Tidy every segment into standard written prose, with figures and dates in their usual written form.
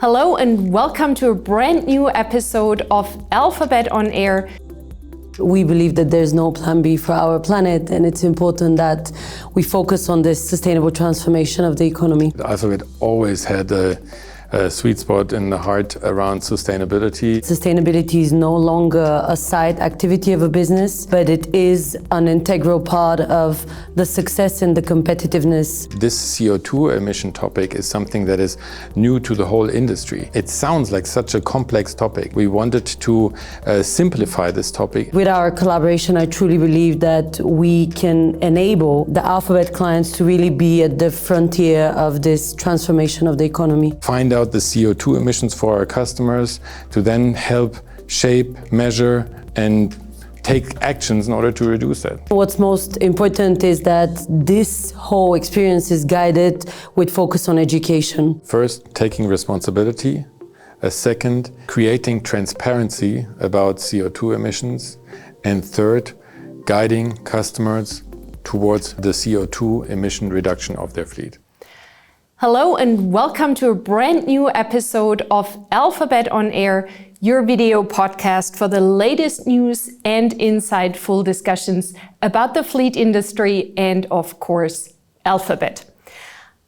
Hello and welcome to a brand new episode of Alphabet on Air. We believe that there's no plan B for our planet, and it's important that we focus on this sustainable transformation of the economy. Alphabet always had a sweet spot in the heart around sustainability. Sustainability is no longer a side activity of a business, but it is an integral part of the success and the competitiveness. This CO2 emission topic is something that is new to the whole industry. It sounds like such a complex topic. We wanted to simplify this topic. With our collaboration, I truly believe that we can enable the Alphabet clients to really be at the frontier of this transformation of the economy. Find out the CO2 emissions for our customers to then help shape, measure, and take actions in order to reduce that. What's most important is that this whole experience is guided with focus on education. First, taking responsibility. A second, creating transparency about CO2 emissions. And third, guiding customers towards the CO2 emission reduction of their fleet. Hello and welcome to a brand new episode of Alphabet on Air, your video podcast for the latest news and insightful discussions about the fleet industry and, of course, Alphabet.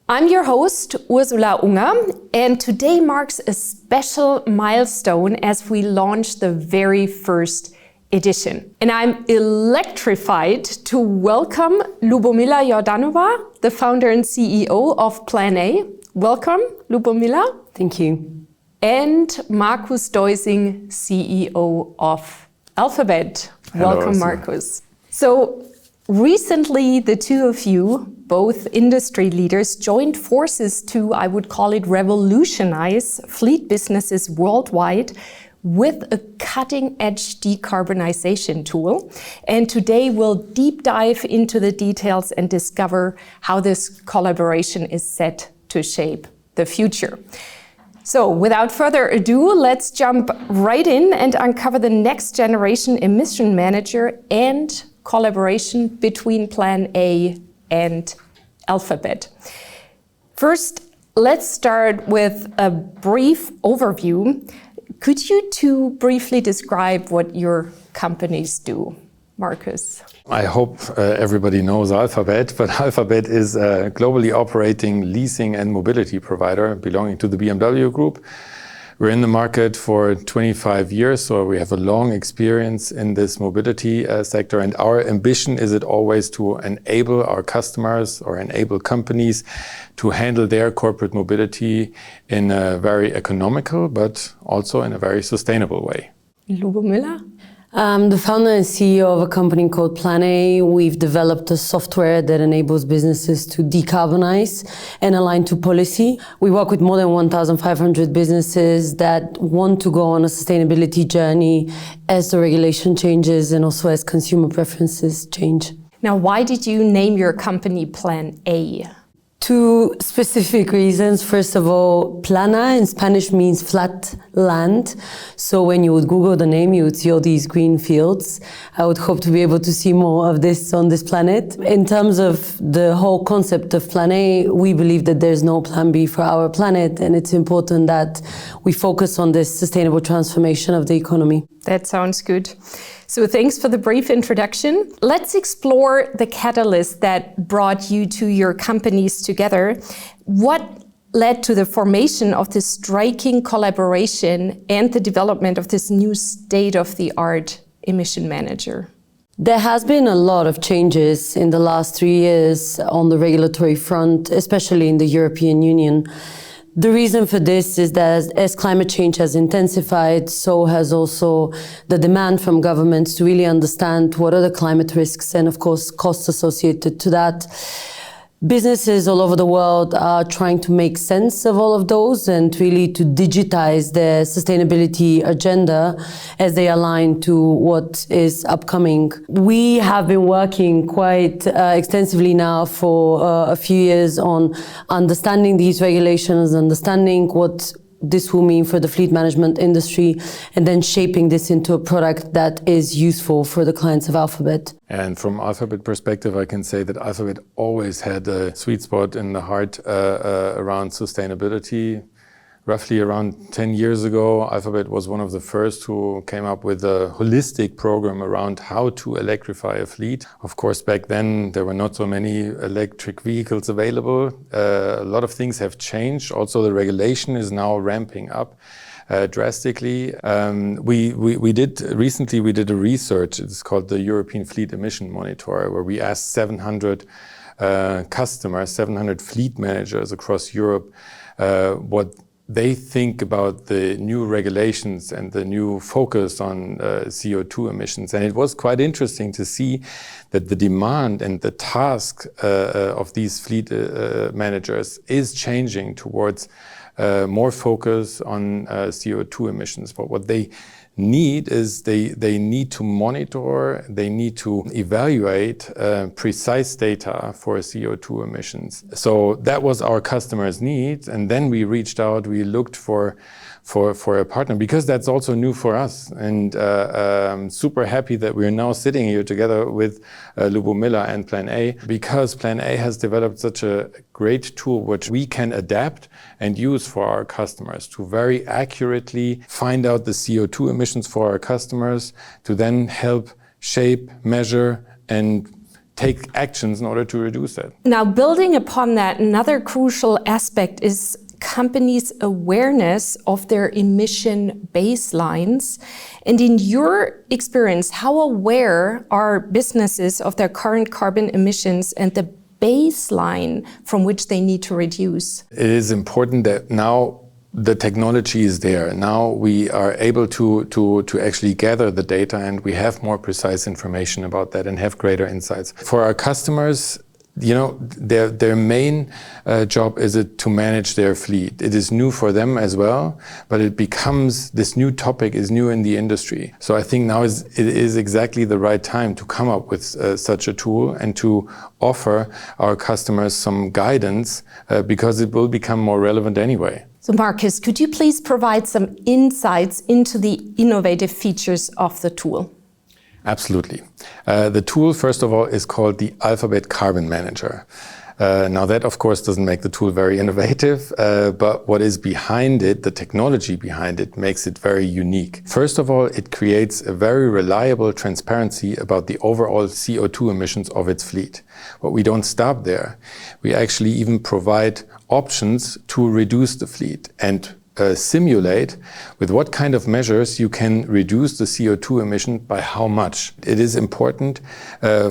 I'm your host, Ursula Unger, and today marks a special milestone as we launch the very first edition. And I'm electrified to welcome Lubomilla Jordanova, the founder and CEO of Plan A. Welcome, Lubomilla. Thank you. And Markus Deusing, CEO of Alphabet. Hello, Welcome, Ursula. Markus. So recently, the two of you, both industry leaders, joined forces to, I would call it, revolutionize fleet businesses worldwide with a cutting-edge decarbonization tool. And today we'll deep dive into the details and discover how this collaboration is set to shape the future. So without further ado, let's jump right in and uncover the next generation emission manager and collaboration between Plan A and Alphabet. First, let's start with a brief overview. Could you two briefly describe what your companies do? Markus. I hope everybody knows Alphabet, but Alphabet is a globally operating leasing and mobility provider belonging to the BMW Group. We're in the market for 25 years, so we have a long experience in this mobility sector. And our ambition is it always to enable our customers or enable companies to handle their corporate mobility in a very economical, but also in a very sustainable way. Lubomilla? I'm the founder and CEO of a company called Plan A. We've developed a software that enables businesses to decarbonize and align to policy. We work with more than 1,500 businesses that want to go on a sustainability journey as the regulation changes and also as consumer preferences change. Now, why did you name your company Plan A? Two specific reasons. First of all, plana in Spanish means flat land. So when you would Google the name, you would see all these green fields. I would hope to be able to see more of this on this planet. In terms of the whole concept of Plan A, we believe that there's no plan B for our planet, and it's important that we focus on this sustainable transformation of the economy. That sounds good. So thanks for the brief introduction. Let's explore the catalyst that brought you to your companies together. What led to the formation of this striking collaboration and the development of this new state-of-the-art emission manager? There has been a lot of changes in the last 3 years on the regulatory front, especially in the European Union. The reason for this is that as climate change has intensified, so has also the demand from governments to really understand what are the climate risks and, of course, costs associated to that. Businesses all over the world are trying to make sense of all of those and really to digitize their sustainability agenda as they align to what is upcoming. We have been working quite extensively now for a few years on understanding these regulations, understanding what this will mean for the fleet management industry, and then shaping this into a product that is useful for the clients of Alphabet. And from Alphabet perspective, I can say that Alphabet always had a sweet spot in the heart around sustainability. Roughly around 10 years ago, Alphabet was one of the first who came up with a holistic program around how to electrify a fleet. Of course, back then, there were not so many electric vehicles available. A lot of things have changed. Also, the regulation is now ramping up drastically. Recently we did a research. It's called the European Fleet Emission Monitor, where we asked 700 customers, 700 fleet managers across Europe, what they think about the new regulations and the new focus on CO2 emissions. And it was quite interesting to see that the demand and the task of these fleet managers is changing towards more focus on CO2 emissions. But what they need is they need to monitor, they need to evaluate precise data for CO2 emissions. So that was our customers' need, and then we reached out, we looked for a partner, because that's also new for us. And super happy that we're now sitting here together with Lubomilla and Plan A, because Plan A has developed such a great tool which we can adapt and use for our customers to very accurately find out the CO2 emissions for our customers, to then help shape, measure, and take actions in order to reduce that. Now, building upon that, another crucial aspect is companies' awareness of their emission baselines. And in your experience, how aware are businesses of their current carbon emissions and the baseline from which they need to reduce? It is important that now the technology is there. Now we are able to actually gather the data, and we have more precise information about that and have greater insights. For our customers, you know, their main job is to manage their fleet. It is new for them as well, but this new topic is new in the industry. So I think now it is exactly the right time to come up with such a tool and to offer our customers some guidance, because it will become more relevant anyway. So Markus, could you please provide some insights into the innovative features of the tool? Absolutely. The tool, first of all, is called the Alphabet Carbon Manager. Now that, of course, doesn't make the tool very innovative, but what is behind it, the technology behind it, makes it very unique. First of all, it creates a very reliable transparency about the overall CO2 emissions of its fleet. But we don't stop there. We actually even provide options to reduce the fleet and simulate with what kind of measures you can reduce the CO2 emission by how much. It is important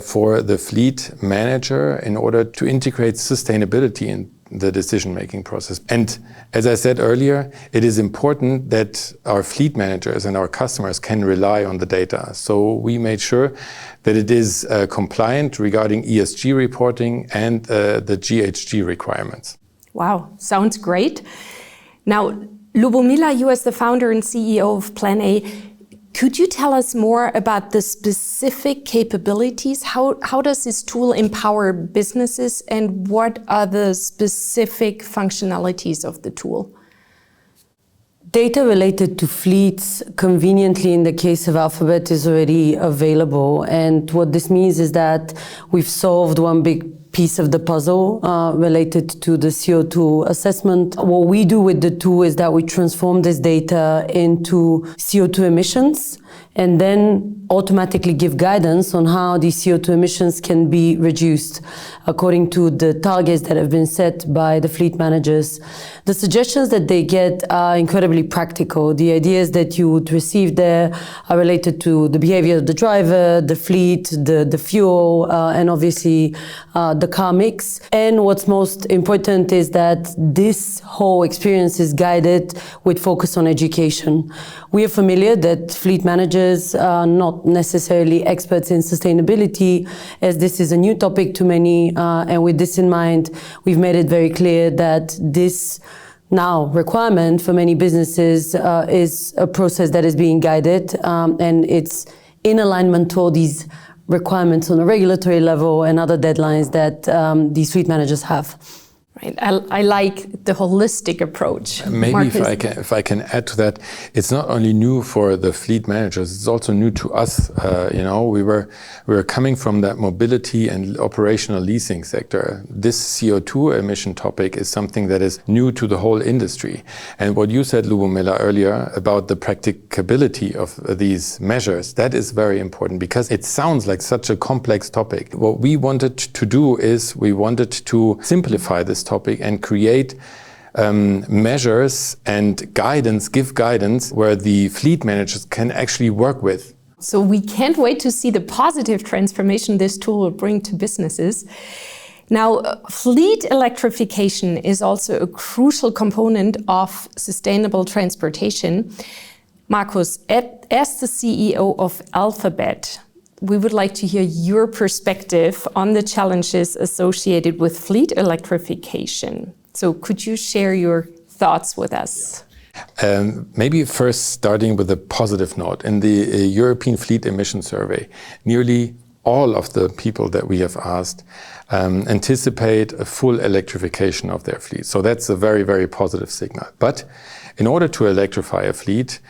for the fleet manager in order to integrate sustainability in the decision-making process. And as I said earlier, it is important that our fleet managers and our customers can rely on the data. So we made sure that it is compliant regarding ESG reporting and the GHG requirements. Wow, sounds great. Now, Lubomilla, you as the founder and CEO of Plan A, could you tell us more about the specific capabilities? How does this tool empower businesses, and what are the specific functionalities of the tool? Data related to fleets, conveniently in the case of Alphabet, is already available. And what this means is that we've solved one big piece of the puzzle related to the CO2 assessment. What we do with the tool is that we transform this data into CO2 emissions and then automatically give guidance on how these CO2 emissions can be reduced according to the targets that have been set by the fleet managers. The suggestions that they get are incredibly practical. The ideas that you would receive there are related to the behavior of the driver, the fleet, the fuel, and obviously the car mix. And what's most important is that this whole experience is guided with focus on education. We are familiar that fleet managers are not necessarily experts in sustainability, as this is a new topic to many. And with this in mind, we've made it very clear that this now requirement for many businesses is a process that is being guided, and it's in alignment to all these requirements on a regulatory level and other deadlines that these fleet managers have. Right. I like the holistic approach. Maybe Markus. if I can add to that, it's not only new for the fleet managers, it's also new to us. We were coming from that mobility and operational leasing sector. This CO2 emission topic is something that is new to the whole industry. And what you said, Lubomilla, earlier about the practicability of these measures, that is very important because it sounds like such a complex topic. What we wanted to do is we wanted to simplify this topic and create measures and give guidance where the fleet managers can actually work with. So we can't wait to see the positive transformation this tool will bring to businesses. Now, fleet electrification is also a crucial component of sustainable transportation. Markus, as the CEO of Alphabet, we would like to hear your perspective on the challenges associated with fleet electrification. So could you share your thoughts with us? Maybe first starting with a positive note. In the European Fleet Emission Survey, nearly all of the people that we have asked anticipate a full electrification of their fleet. So that's a very, very positive signal. But in order to electrify a fleet,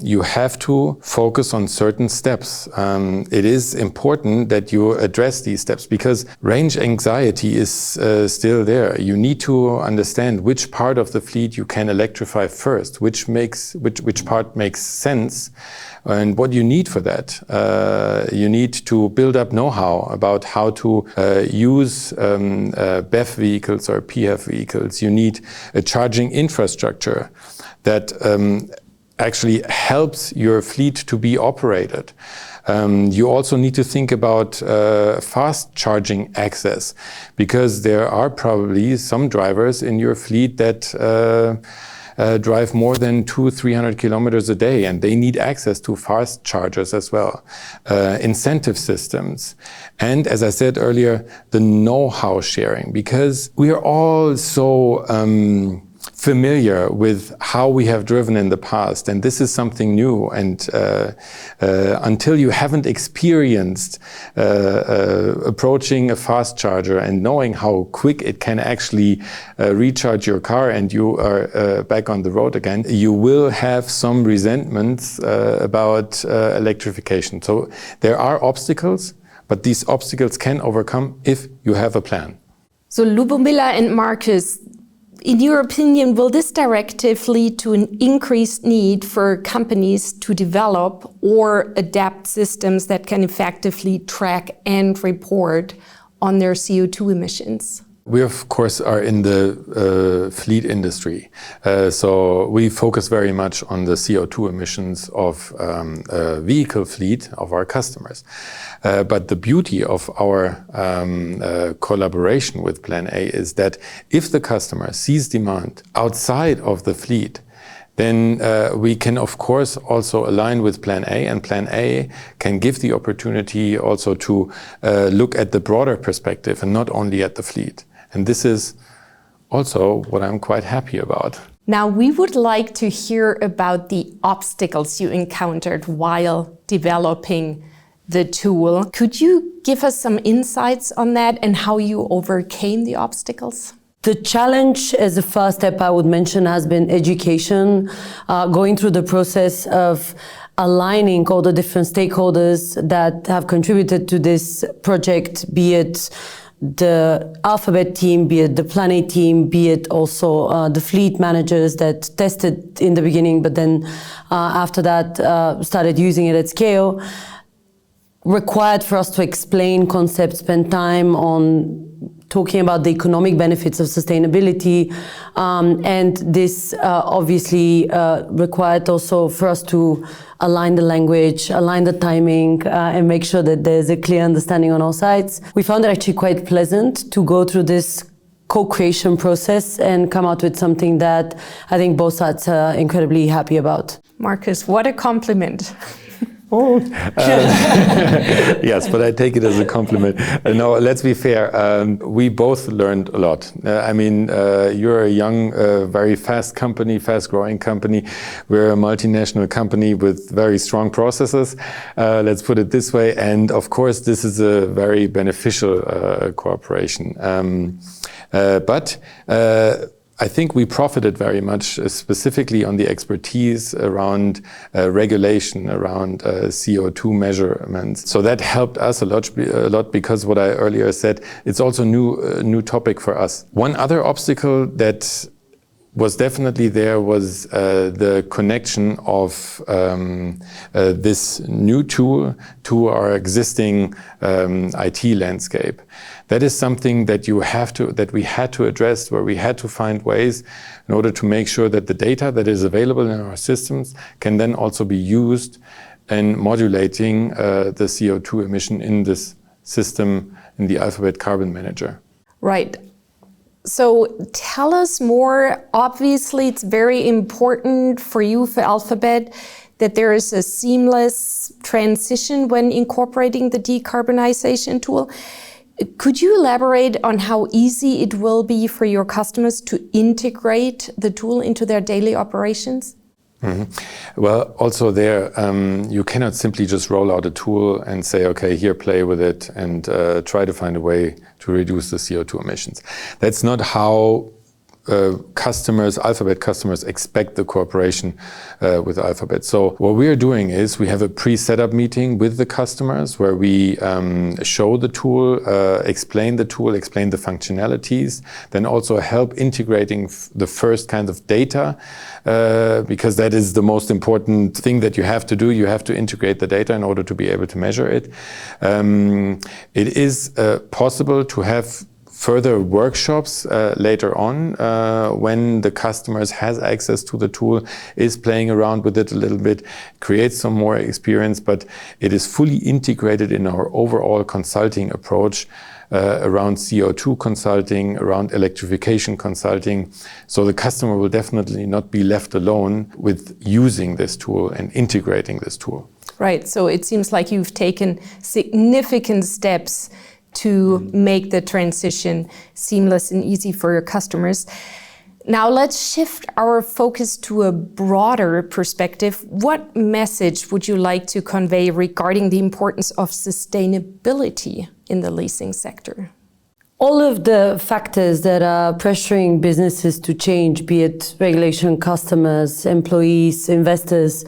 you have to focus on certain steps. It is important that you address these steps because range anxiety is still there. You need to understand which part of the fleet you can electrify first, which part makes sense, and what you need for that. You need to build up know-how about how to use BEV vehicles or PHEV vehicles. You need a charging infrastructure that actually helps your fleet to be operated. You also need to think about fast charging access because there are probably some drivers in your fleet that drive more than 200-300 kilometers a day and they need access to fast chargers as well. Incentive systems. And as I said earlier, the know-how sharing because we are all so familiar with how we have driven in the past, and this is something new. And until you haven't experienced approaching a fast charger and knowing how quick it can actually recharge your car and you are back on the road again, you will have some resentments about electrification. So there are obstacles, but these obstacles can overcome if you have a plan. So Lubomilla and Markus, in your opinion, will this directive lead to an increased need for companies to develop or adapt systems that can effectively track and report on their CO2 emissions? We, of course, are in the fleet industry. So we focus very much on the CO2 emissions of vehicle fleet of our customers. But the beauty of our collaboration with Plan A is that if the customer sees demand outside of the fleet, then we can, of course, also align with Plan A, and Plan A can give the opportunity also to look at the broader perspective and not only at the fleet. And this is also what I'm quite happy about. Now, we would like to hear about the obstacles you encountered while developing the tool. Could you give us some insights on that and how you overcame the obstacles? The challenge as a first step I would mention has been education, going through the process of aligning all the different stakeholders that have contributed to this project, be it the Alphabet team, be it the Plan A team, be it also the fleet managers that tested in the beginning, but then after that started using it at scale, required for us to explain concepts, spend time on talking about the economic benefits of sustainability. And this obviously required also for us to align the language, align the timing, and make sure that there's a clear understanding on all sides. We found it actually quite pleasant to go through this co-creation process and come out with something that I think both sides are incredibly happy about. Markus, what a compliment. Oh. Yes, but I take it as a compliment. No, let's be fair. We both learned a lot. You're a young, very fast company, fast-growing company. We're a multinational company with very strong processes. Let's put it this way. And of course, this is a very beneficial cooperation. But I think we profited very much, specifically on the expertise around regulation, around CO2 measurements. So that helped us a lot because what I earlier said, it's also a new topic for us. One other obstacle that was definitely there was the connection of this new tool to our existing IT landscape. That is something that we had to address, where we had to find ways in order to make sure that the data that is available in our systems can then also be used in modulating the CO2 emission in this system, in the Alphabet Carbon Manager. Right. So tell us more. Obviously, it's very important for you, for Alphabet, that there is a seamless transition when incorporating the decarbonization tool. Could you elaborate on how easy it will be for your customers to integrate the tool into their daily operations? Mm-hmm. Well, also there, you cannot simply just roll out a tool and say, okay, here, play with it and try to find a way to reduce the CO2 emissions. That's not how Alphabet customers expect the cooperation with Alphabet. So what we are doing is we have a pre-setup meeting with the customers where we show the tool, explain the functionalities, then also help integrating the first kind of data, because that is the most important thing that you have to do. You have to integrate the data in order to be able to measure it. It is possible to have further workshops later on when the customers has access to the tool, is playing around with it a little bit, creates some more experience, but it is fully integrated in our overall consulting approach around CO2 consulting, around electrification consulting. So the customer will definitely not be left alone with using this tool and integrating this tool. Right, so it seems like you've taken significant steps to make the transition seamless and easy for your customers. Now let's shift our focus to a broader perspective. What message would you like to convey regarding the importance of sustainability in the leasing sector? All of the factors that are pressuring businesses to change, be it regulation, customers, employees, investors,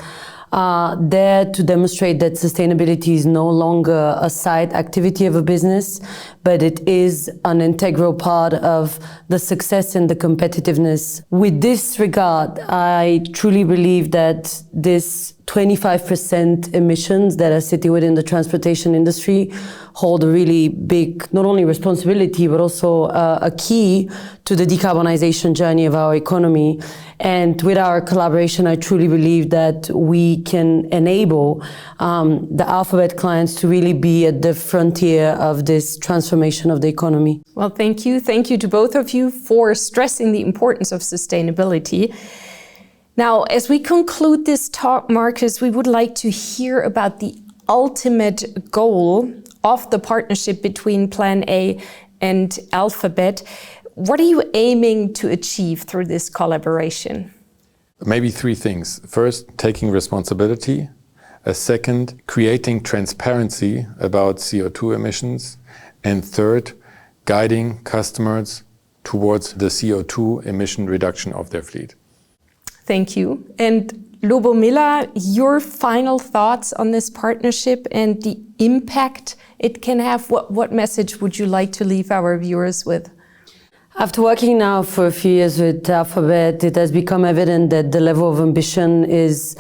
are there to demonstrate that sustainability is no longer a side activity of a business, but it is an integral part of the success and the competitiveness. With this regard, I truly believe that this 25% emissions that are sitting within the transportation industry hold a really big, not only responsibility, but also a key to the decarbonization journey of our economy. And with our collaboration, I truly believe that we can enable the Alphabet clients to really be at the frontier of this transformation of the economy. Well, thank you. Thank you to both of you for stressing the importance of sustainability. Now, as we conclude this talk, Markus, we would like to hear about the ultimate goal of the partnership between Plan A and Alphabet. What are you aiming to achieve through this collaboration? Maybe three things. First, taking responsibility. Second, creating transparency about CO2 emissions. And third, guiding customers towards the CO2 emission reduction of their fleet. Thank you. And Lubomilla, your final thoughts on this partnership and the impact it can have? What message would you like to leave our viewers with? After working now for a few years with Alphabet, it has become evident that the level of ambition is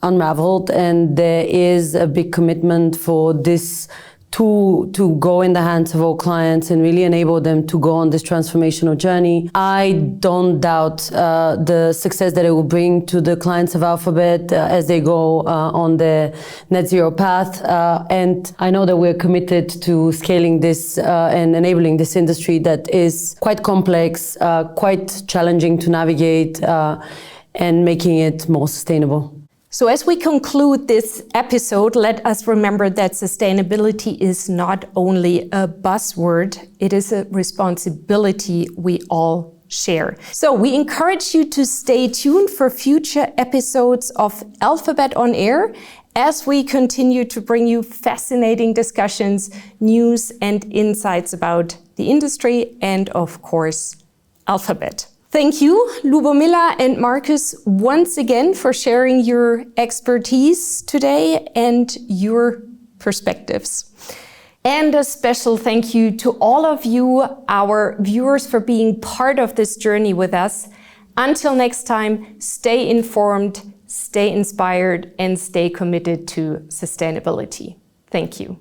unraveled, and there is a big commitment for this to go in the hands of all clients and really enable them to go on this transformational journey. I don't doubt the success that it will bring to the clients of Alphabet as they go on their net zero path. And I know that we're committed to scaling this and enabling this industry that is quite complex, quite challenging to navigate, and making it more sustainable. So as we conclude this episode, let us remember that sustainability is not only a buzzword, it is a responsibility we all share. So we encourage you to stay tuned for future episodes of Alphabet on Air as we continue to bring you fascinating discussions, news and insights about the industry and, of course, Alphabet. Thank you, Lubomilla and Markus, once again for sharing your expertise today and your perspectives. And a special thank you to all of you, our viewers, for being part of this journey with us. Until next time, stay informed, stay inspired, and stay committed to sustainability. Thank you.